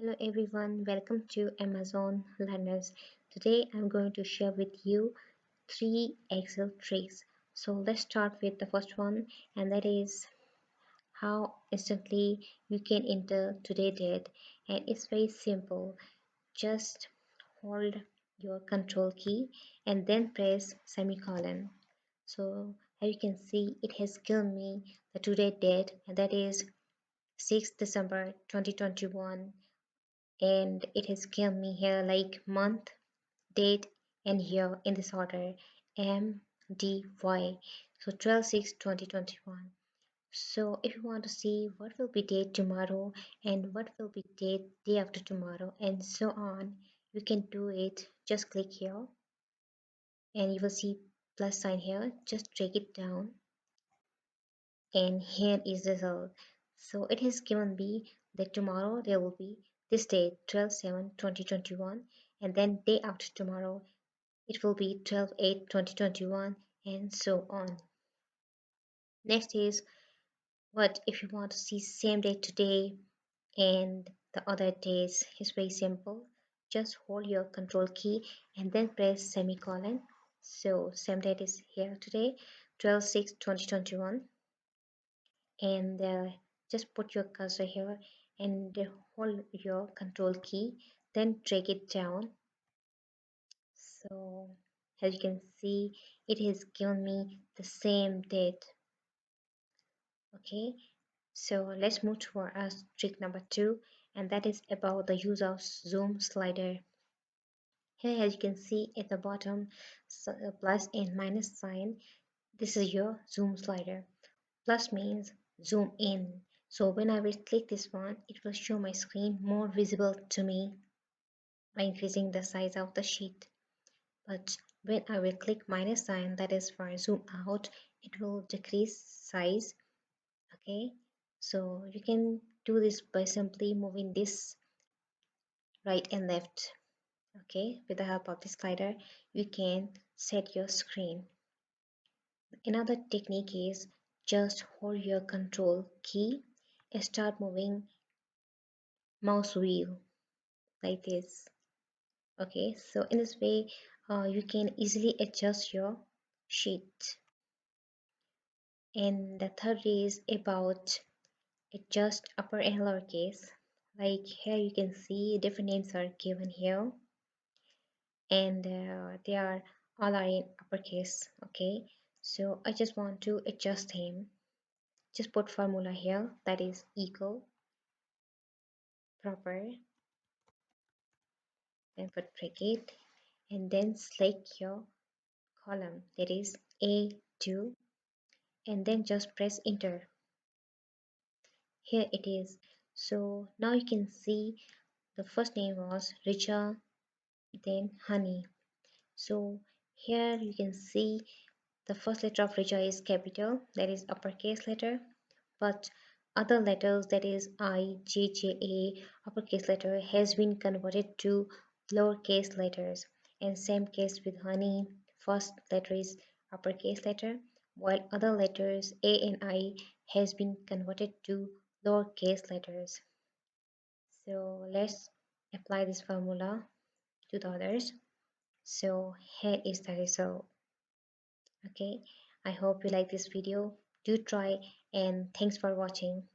Hello everyone, welcome to Amazon Learners. Today I'm going to share with you three Excel tricks. So let's start with the first one, and that is how instantly you can enter today date. And it's very simple. Just hold your control key and then press semicolon. So as you can see, it has given me the today date, and that is 6th December 2021, and it has given me here like month, date, and year in this order, MDY. So 12/6/2021. So if you want to see what will be date tomorrow and what will be date day after tomorrow and so on, you can do it. Just click here and you will see plus sign here. Just drag it down and here is the result. So it has given me that tomorrow there will be this date 12/7/2021, and then day after tomorrow it will be 12/8/2021, and so on. Next is, what if you want to see same day today and the other days? Is very simple. Just hold your control key and then press semicolon. So same date is here today, 12/6/2021, and just put your cursor here and hold your control key, then drag it down. So as you can see, it has given me the same date. Okay, so let's move to our trick number two, and that is about the use of zoom slider. Here as you can see at the bottom, plus and minus sign, this is your zoom slider. Plus means zoom in. So when I will click this one, it will show my screen more visible to me by increasing the size of the sheet. But when I will click minus sign, that is for zoom out, it will decrease size. Okay, so you can do this by simply moving this right and left. Okay, with the help of the slider, you can set your screen. Another technique is just hold your control key and start moving mouse wheel like this. Okay, so in this way you can easily adjust your sheet. And the third is about adjust upper and lower case. Like here you can see different names are given here, and they are all are in uppercase. Okay, so I just want to adjust him. Just put formula here, that is equal proper, then put bracket, and then select your column, that is A2, and then just press enter. Here it is. So now you can see the first name was Richa, then Honey. So here you can see the first letter of Richa is capital, that is uppercase letter, but other letters, that is I, J, J, A, uppercase letter, has been converted to lowercase letters. And same case with Honey, first letter is uppercase letter, while other letters A and I has been converted to lowercase letters. So let's apply this formula to the others. So here is the result. Okay, I hope you like this video. Do try, and thanks for watching.